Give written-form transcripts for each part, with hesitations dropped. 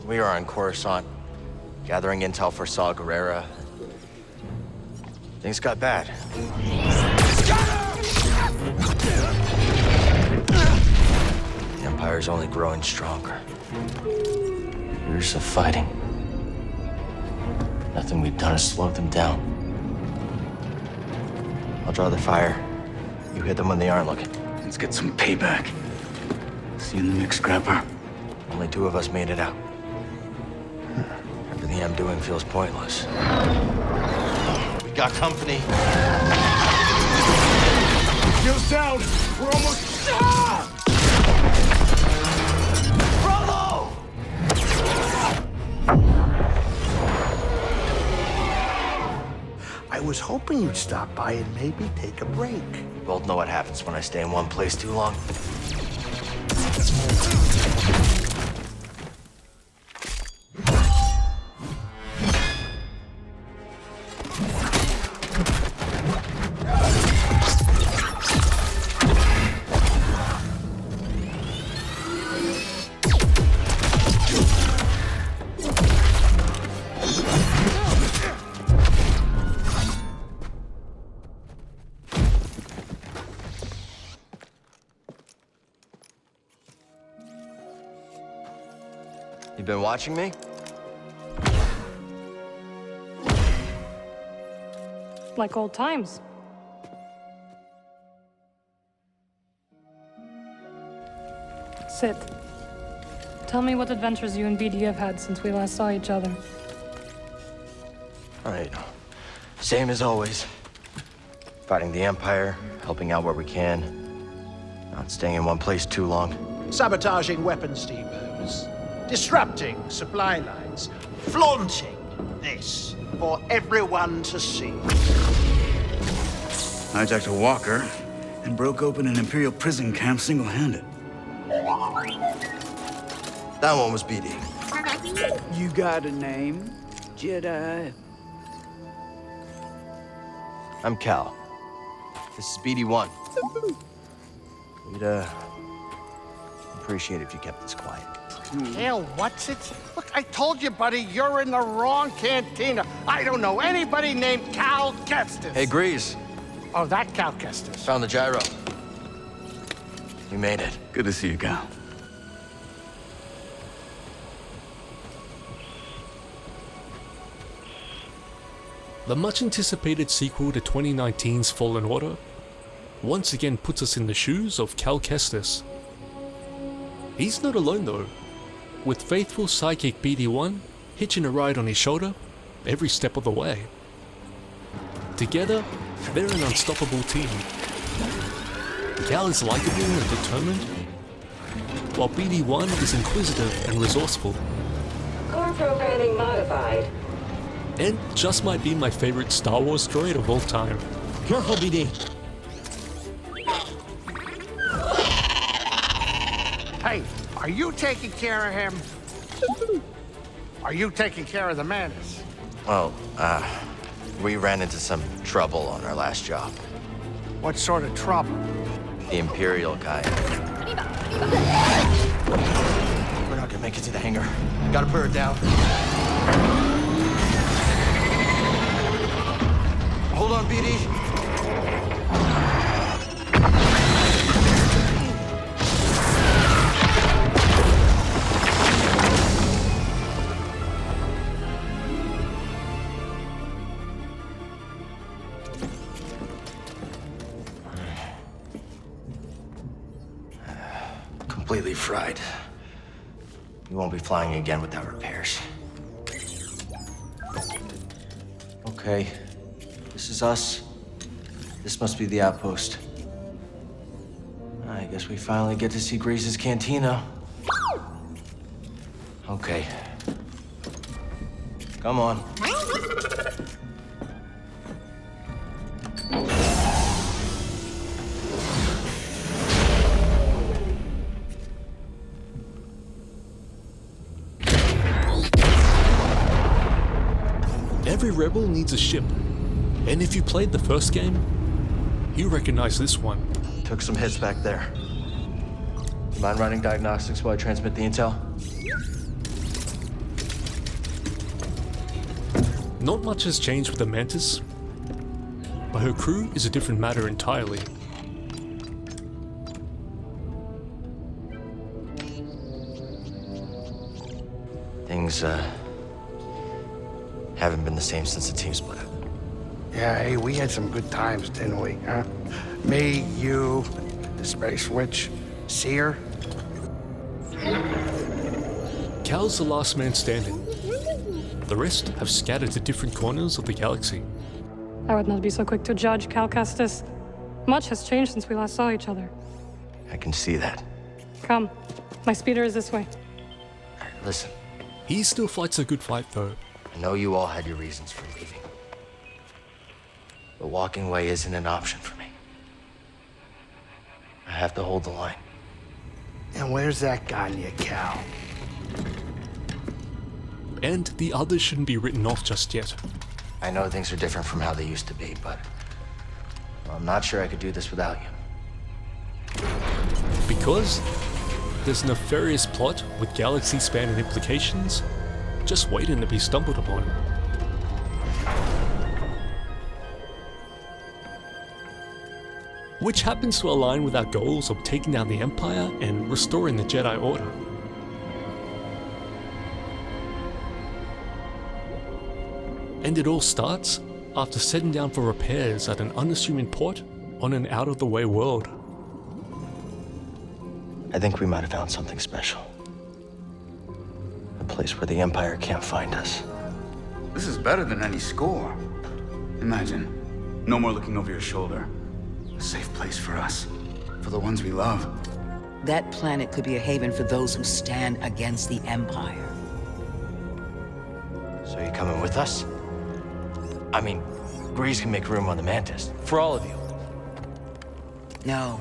we are on Coruscant, gathering intel for Saw Gerrera. Things got bad. The Empire's only growing stronger. Years of fighting. Nothing we've done has slowed them down. I'll draw the fire. You hit them when they aren't looking. Let's get some payback. See you in the mix, Scrapper. Only 2 of us made it out. Everything I'm doing feels pointless. We got company. Shields down! We're almost... Bravo! I was hoping you'd stop by and maybe take a break. You both know what happens when I stay in one place too long. You been watching me? Like old times. Sit. Tell me what adventures you and BD have had since we last saw each other. All right. Same as always. Fighting the Empire, helping out where we can. Not staying in one place too long. Sabotaging weapons depots. Disrupting supply lines. Flaunting this for everyone to see. Hijacked a walker and broke open an Imperial prison camp single-handed. That one was BD. You got a name, Jedi? I'm Cal. This is BD-1. We'd, appreciate it if you kept this quiet. Hell, what's it? Look, I told you, buddy, you're in the wrong cantina. I don't know anybody named Cal Kestis. Hey, Grease. Oh, that Cal Kestis. Found the gyro. We made it. Good to see you, Cal. The much-anticipated sequel to 2019's Fallen Order once again puts us in the shoes of Cal Kestis. He's not alone though, with faithful sidekick BD-1 hitching a ride on his shoulder every step of the way. Together, they're an unstoppable team. Cal is likable and determined, while BD-1 is inquisitive and resourceful. Core programming modified. And just might be my favorite Star Wars droid of all time. Careful, BD. Hey, are you taking care of him? Are you taking care of the Mantis? Well, we ran into some trouble on our last job. What sort of trouble? The Imperial kind. We're not gonna make it to the hangar. Gotta put her down. Hold on, BD. Completely fried. We won't be flying again without repairs. Okay. This is us. This must be the outpost. I guess we finally get to see Grace's cantina. Okay. Come on. Every rebel needs a ship, and if you played the first game, you recognize this one. Took some hits back there. You mind running diagnostics while I transmit the intel? Not much has changed with the Mantis, but her crew is a different matter entirely. Things, haven't been the same since the team split up. Yeah, hey, we had some good times, didn't we, huh? Me, you, the Space Witch, Seer. Cal's the last man standing. The rest have scattered to different corners of the galaxy. I would not be so quick to judge, Cal Kestis. Much has changed since we last saw each other. I can see that. Come. My speeder is this way. All right, listen, He still fights a good fight though. I know you all had your reasons for leaving. But walking away isn't an option for me. I have to hold the line. And where's that gotten you, Cal? And the others shouldn't be written off just yet. I know things are different from how they used to be, but I'm not sure I could do this without you. Because there's a nefarious plot with galaxy-spanning implications just waiting to be stumbled upon. Which happens to align with our goals of taking down the Empire and restoring the Jedi Order. And it all starts after setting down for repairs at an unassuming port on an out-of-the-way world. I think we might have found something special. A place where the Empire can't find us. This is better than any score. Imagine, no more looking over your shoulder. A safe place for us, for the ones we love. That planet could be a haven for those who stand against the Empire. So you coming with us? I mean, Grease can make room on the Mantis. For all of you. No.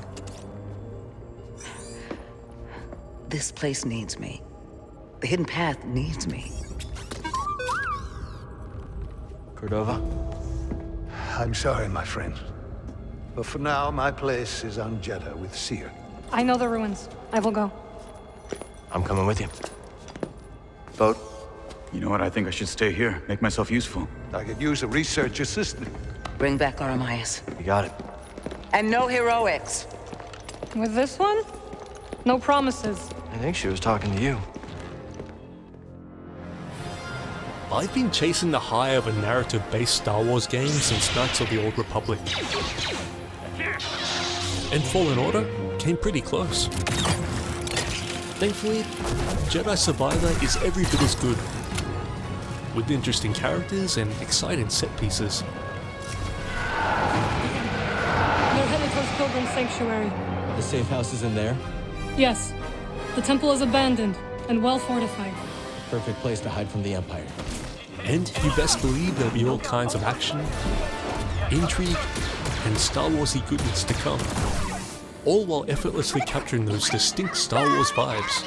This place needs me. The Hidden Path needs me. Cordova? I'm sorry, my friend. But for now, my place is on Jeddah with Seer. I know the ruins. I will go. I'm coming with you. Vote. You know what? I think I should stay here, make myself useful. I could use a research assistant. Bring back Aramias. You got it. And no heroics. With this one? No promises. I think she was talking to you. I've been chasing the high of a narrative-based Star Wars game since Knights of the Old Republic. And Fallen Order came pretty close. Thankfully, Jedi Survivor is every bit as good, with interesting characters and exciting set pieces. They're headed towards Pilgrim Sanctuary. The safe house is in there? Yes. The temple is abandoned and well fortified. Perfect place to hide from the Empire. And you best believe there'll be all kinds of action, intrigue, and Star Warsy goodness to come. All while effortlessly capturing those distinct Star Wars vibes.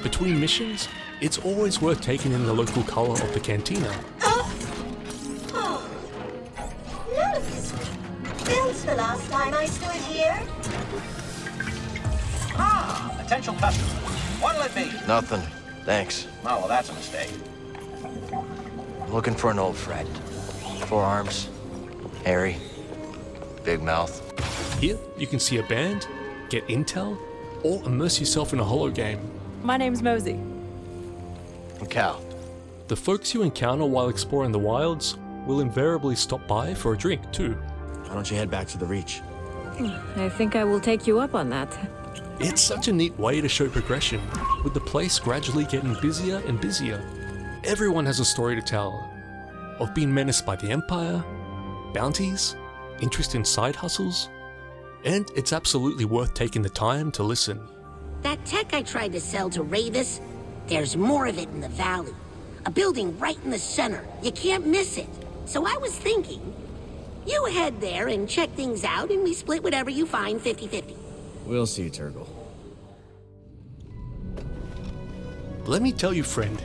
Between missions, it's always worth taking in the local color of the cantina. Look! Since the last time I stood here. Ah, potential customer. What'll it be? Nothing. Thanks. Oh, well, that's a mistake. I'm looking for an old friend. 4 arms. Hairy. Big mouth. Here, you can see a band, get intel, or immerse yourself in a holo game. My name's Mosey. I'm Cal. The folks you encounter while exploring the wilds will invariably stop by for a drink too. Why don't you head back to the Reach? I think I will take you up on that. It's such a neat way to show progression, with the place gradually getting busier and busier. Everyone has a story to tell, of being menaced by the Empire, bounties, interest in side hustles, and it's absolutely worth taking the time to listen. That tech I tried to sell to Ravis, there's more of it in the valley. A building right in the center. You can't miss it. So I was thinking, you head there and check things out, and we split whatever you find 50-50. We'll see, Turgle. Let me tell you, friend,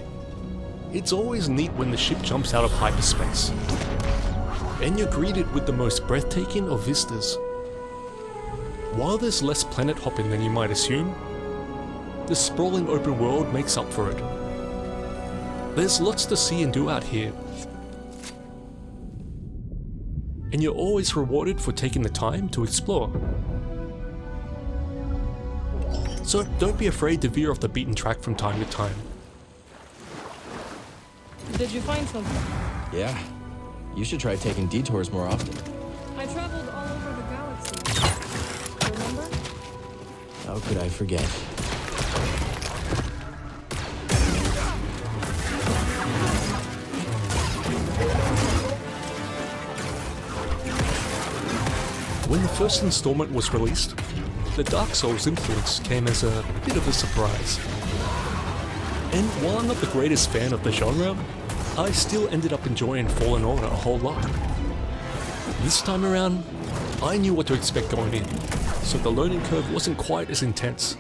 it's always neat when the ship jumps out of hyperspace, and you're greeted with the most breathtaking of vistas. While there's less planet hopping than you might assume, the sprawling open world makes up for it. There's lots to see and do out here, and you're always rewarded for taking the time to explore. So don't be afraid to veer off the beaten track from time to time. Did you find something? Yeah. You should try taking detours more often. I traveled all over the galaxy. Remember? How could I forget? When the first installment was released, the Dark Souls influence came as a bit of a surprise. And while I'm not the greatest fan of the genre, I still ended up enjoying Fallen Order a whole lot. This time around, I knew what to expect going in, so the learning curve wasn't quite as intense.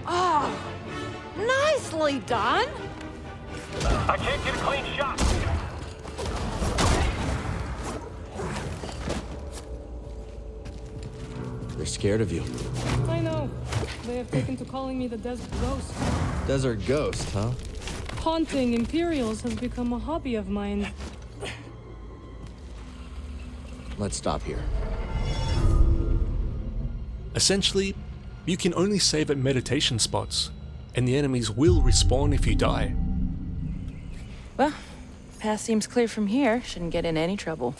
Oh, nicely done. I can't get a clean shot. They're scared of you. I know. They have taken to calling me the Desert Ghost. Desert Ghost, huh? Haunting Imperials has become a hobby of mine. Let's stop here. Essentially, you can only save at meditation spots, and the enemies will respawn if you die. Well, path seems clear from here. Shouldn't get in any trouble.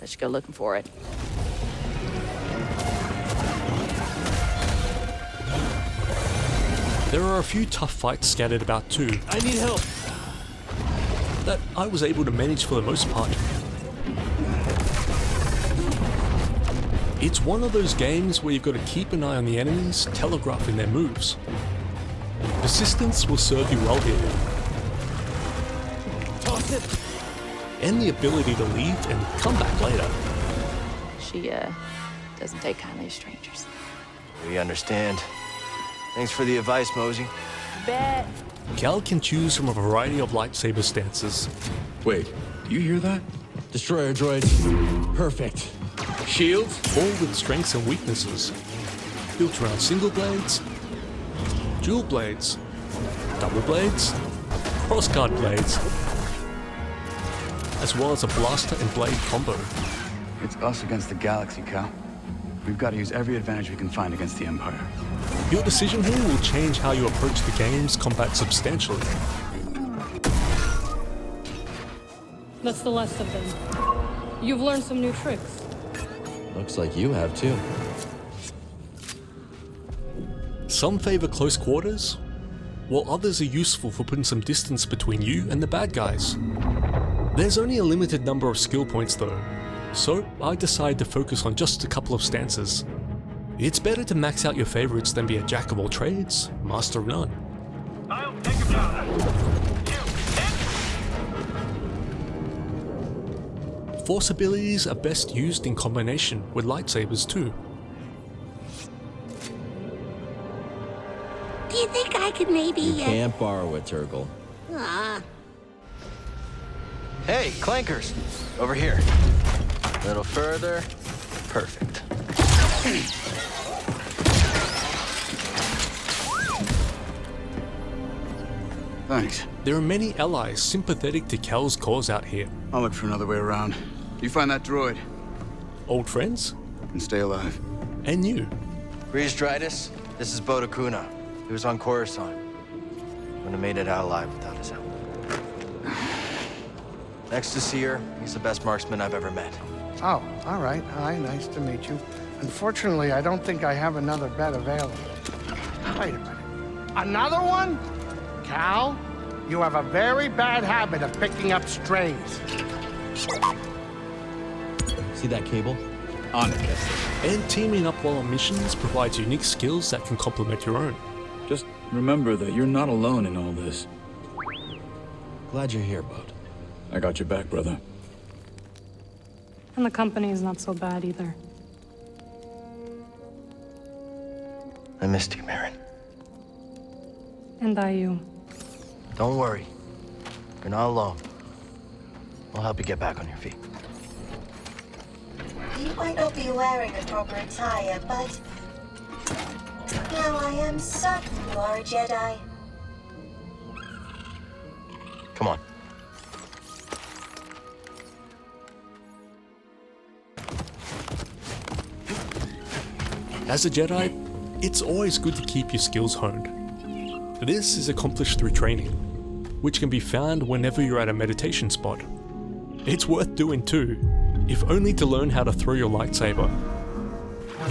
Let's go looking for it. There are a few tough fights scattered about too. I need help! That I was able to manage for the most part. It's one of those games where you've got to keep an eye on the enemies, telegraphing their moves. Persistence will serve you well here. Toss it! And the ability to leave and come back later. She, doesn't take kindly to strangers. We understand. Thanks for the advice, Mosey. Bet. Cal can choose from a variety of lightsaber stances. Wait, do you hear that? Destroyer droids. Perfect. Shields? All with strengths and weaknesses. Built around single blades, dual blades, double blades, crossguard blades, as well as a blaster and blade combo. It's us against the galaxy, Cal. We've got to use every advantage we can find against the Empire. Your decision here will change how you approach the game's combat substantially. That's the last of them. You've learned some new tricks. Looks like you have too. Some favor close quarters, while others are useful for putting some distance between you and the bad guys. There's only a limited number of skill points though, so I decided to focus on just a couple of stances. It's better to max out your favorites than be a jack of all trades, master of none. I'll take him down. Force abilities are best used in combination with lightsabers too. Do you think I could maybe... You can't borrow it, Turgle. Hey, clankers! Over here. A little further. Perfect. Thanks. There are many allies sympathetic to Cal's cause out here. I'll look for another way around. You find that droid. Old friends? And stay alive. And you. Grease Dridus, this is Boda Kuna. He was on Coruscant. Wouldn't have made it out alive without his help. Next to Seer, he's the best marksman I've ever met. Oh, all right. Hi, nice to meet you. Unfortunately, I don't think I have another bed available. Wait a minute. Another one? Cal, you have a very bad habit of picking up strays. See that cable? On it, Kestis. And teaming up while on missions provides unique skills that can complement your own. Just remember that you're not alone in all this. Glad you're here, Bud. I got your back, brother. And the company is not so bad either. I missed you, Marin. And I you. Don't worry. You're not alone. We'll help you get back on your feet. You might not be wearing the proper attire, but now I am certain you are a Jedi. Come on. As a Jedi, it's always good to keep your skills honed. This is accomplished through training, which can be found whenever you're at a meditation spot. It's worth doing too, if only to learn how to throw your lightsaber.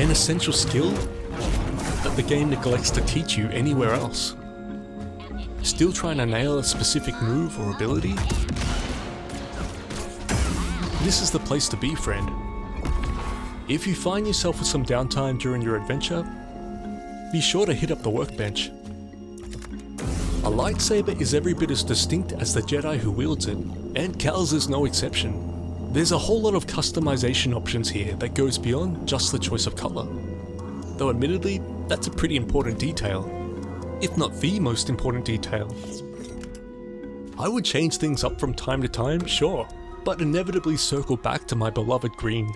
An essential skill that the game neglects to teach you anywhere else. Still trying to nail a specific move or ability? This is the place to be, friend. If you find yourself with some downtime during your adventure, be sure to hit up the workbench. A lightsaber is every bit as distinct as the Jedi who wields it, and Cal's is no exception. There's a whole lot of customization options here that goes beyond just the choice of color. Though admittedly, that's a pretty important detail, if not the most important detail. I would change things up from time to time, sure, but inevitably circle back to my beloved green.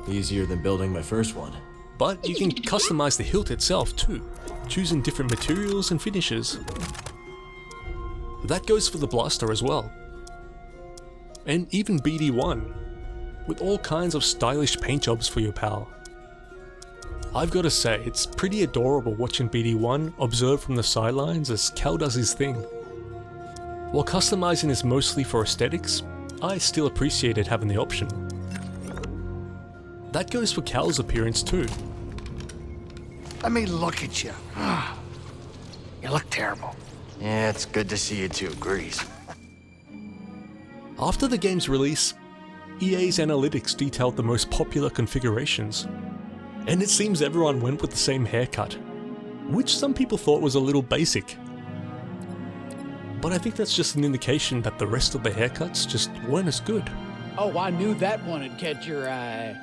Easier than building my first one. But you can customize the hilt itself too, choosing different materials and finishes. That goes for the blaster as well. And even BD1, with all kinds of stylish paint jobs for your pal. I've got to say, it's pretty adorable watching BD1 observe from the sidelines as Cal does his thing. While customizing is mostly for aesthetics, I still appreciated having the option. That goes for Cal's appearance too. Let me look at you. You look terrible. Yeah, it's good to see you too, Grease. After the game's release, EA's analytics detailed the most popular configurations. And it seems everyone went with the same haircut, which some people thought was a little basic. But I think that's just an indication that the rest of the haircuts just weren't as good. Oh, I knew that one would catch your eye.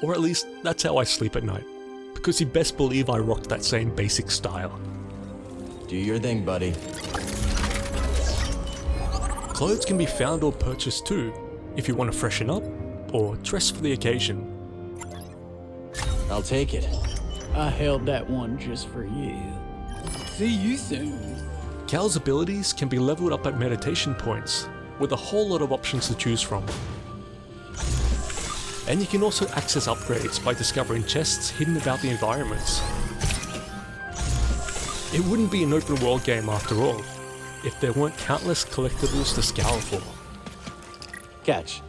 Or at least, that's how I sleep at night. Because you best believe I rocked that same basic style. Do your thing, buddy. Clothes can be found or purchased too, if you want to freshen up, or dress for the occasion. I'll take it. I held that one just for you. See you soon. Cal's abilities can be leveled up at meditation points, with a whole lot of options to choose from. And you can also access upgrades by discovering chests hidden about the environments. It wouldn't be an open world game after all, if there weren't countless collectibles to scour for. Catch.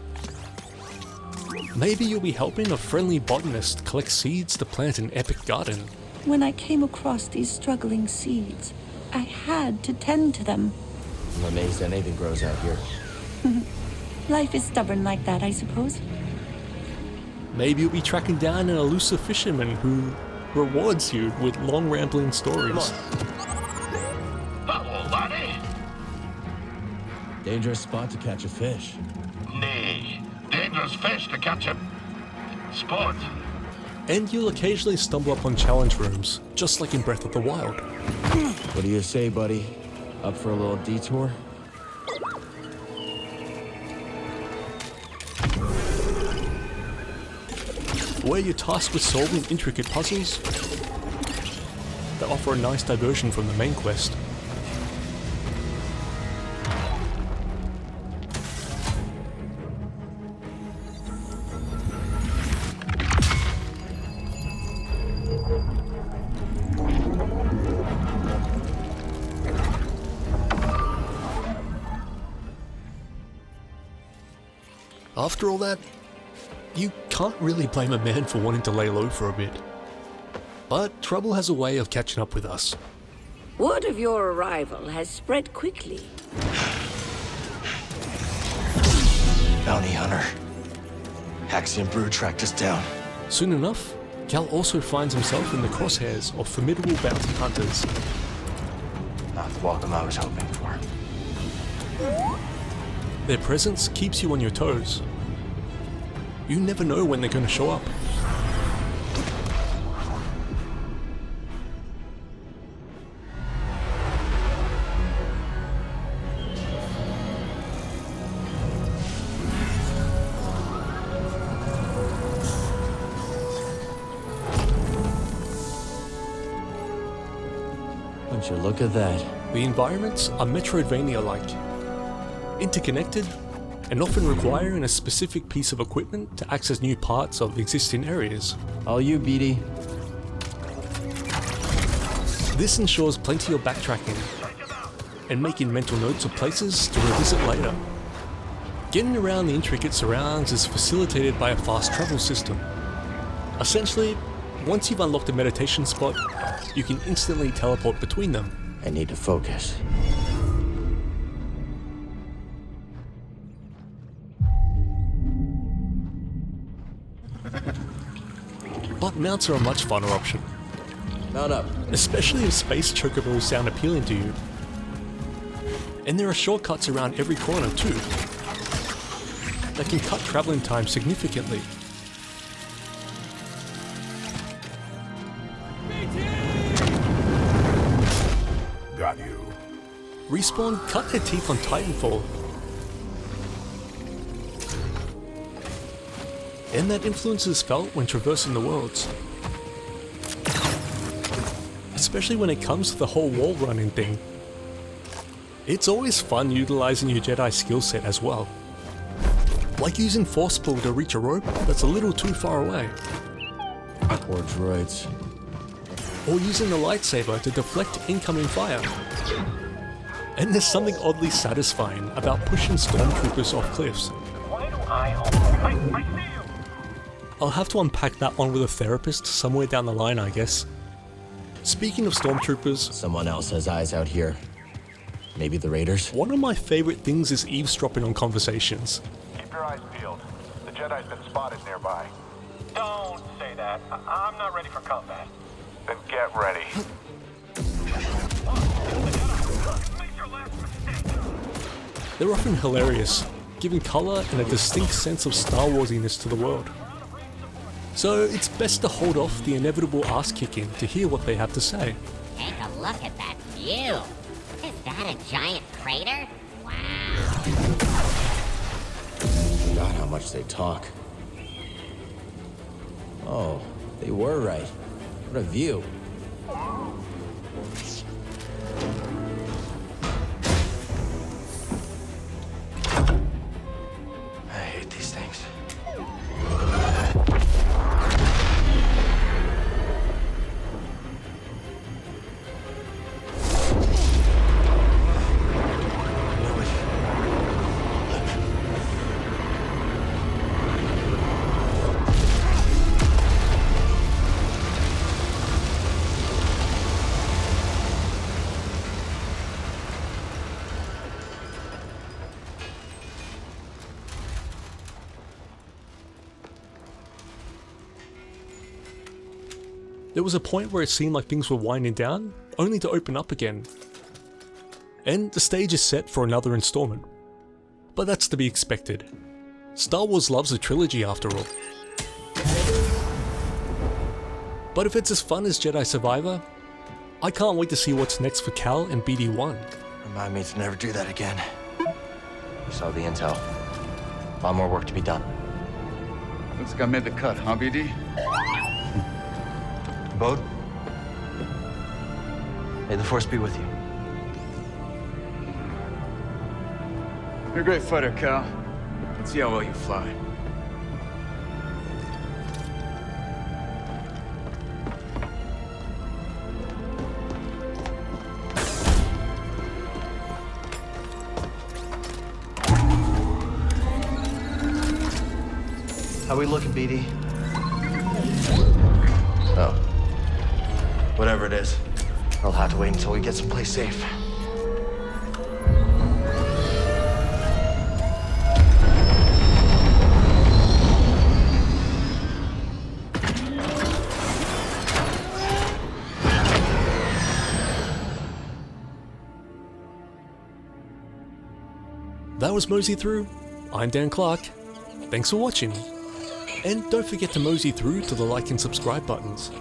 Maybe you'll be helping a friendly botanist collect seeds to plant an epic garden. When I came across these struggling seeds, I had to tend to them. I'm amazed anything grows out here. Life is stubborn like that, I suppose. Maybe you'll be tracking down an elusive fisherman who rewards you with long rambling stories. Hello, laddie. Dangerous spot to catch a fish. Nay, dangerous fish to catch a spot. And you'll occasionally stumble upon challenge rooms, just like in Breath of the Wild. What do you say, buddy? Up for a little detour? Where you're tasked with solving intricate puzzles that offer a nice diversion from the main quest. After all that, you can't really blame a man for wanting to lay low for a bit. But trouble has a way of catching up with us. Word of your arrival has spread quickly. Bounty hunter. Haxion Brew tracked us down. Soon enough, Cal also finds himself in the crosshairs of formidable bounty hunters. Not the welcome I was hoping for. Their presence keeps you on your toes. You never know when they're going to show up. Would you look at that? The environments are Metroidvania-like, interconnected, and often requiring a specific piece of equipment to access new parts of existing areas. All you, BD. This ensures plenty of backtracking and making mental notes of places to revisit later. Getting around the intricate surrounds is facilitated by a fast travel system. Essentially, once you've unlocked a meditation spot, you can instantly teleport between them. I need to focus. But mounts are a much funner option. Mount up. Especially if space chocobos sound appealing to you. And there are shortcuts around every corner too, that can cut traveling time significantly. Got you. Respawn cut their teeth on Titanfall. And that influence is felt when traversing the worlds. Especially when it comes to the whole wall running thing. It's always fun utilizing your Jedi skill set as well. Like using force pull to reach a rope that's a little too far away. Poor droids. Or using the lightsaber to deflect incoming fire. And there's something oddly satisfying about pushing stormtroopers off cliffs. Why do I see you! I'll have to unpack that one with a therapist somewhere down the line, I guess. Speaking of stormtroopers, Someone else has eyes out here. Maybe the Raiders? one of my favorite things is eavesdropping on conversations. Keep your eyes peeled. The Jedi's been spotted nearby. Don't say that. I'm not ready for combat. Then get ready. They're often hilarious, giving colour and a distinct sense of Star Warsiness to the world. So it's best to hold off the inevitable ass-kicking to hear what they have to say. Take a look at that view. Is that a giant crater? Wow. God, how much they talk. Oh, they were right. What a view. I hate these things. There was a point where it seemed like things were winding down, only to open up again. And the stage is set for another installment. But that's to be expected. Star Wars loves a trilogy after all. But if it's as fun as Jedi Survivor, I can't wait to see what's next for Cal and BD1. Remind me to never do that again. You saw the intel. A lot more work to be done. Looks like I made the cut, huh, BD? Bode? May the Force be with you. You're a great fighter, Cal. Let's see how well you fly. How we looking, BD? Oh. Whatever it is, I'll have to wait until we get someplace safe. That was Mosey Through. I'm Dan Clarke. Thanks for watching. And don't forget to mosey through to the like and subscribe buttons.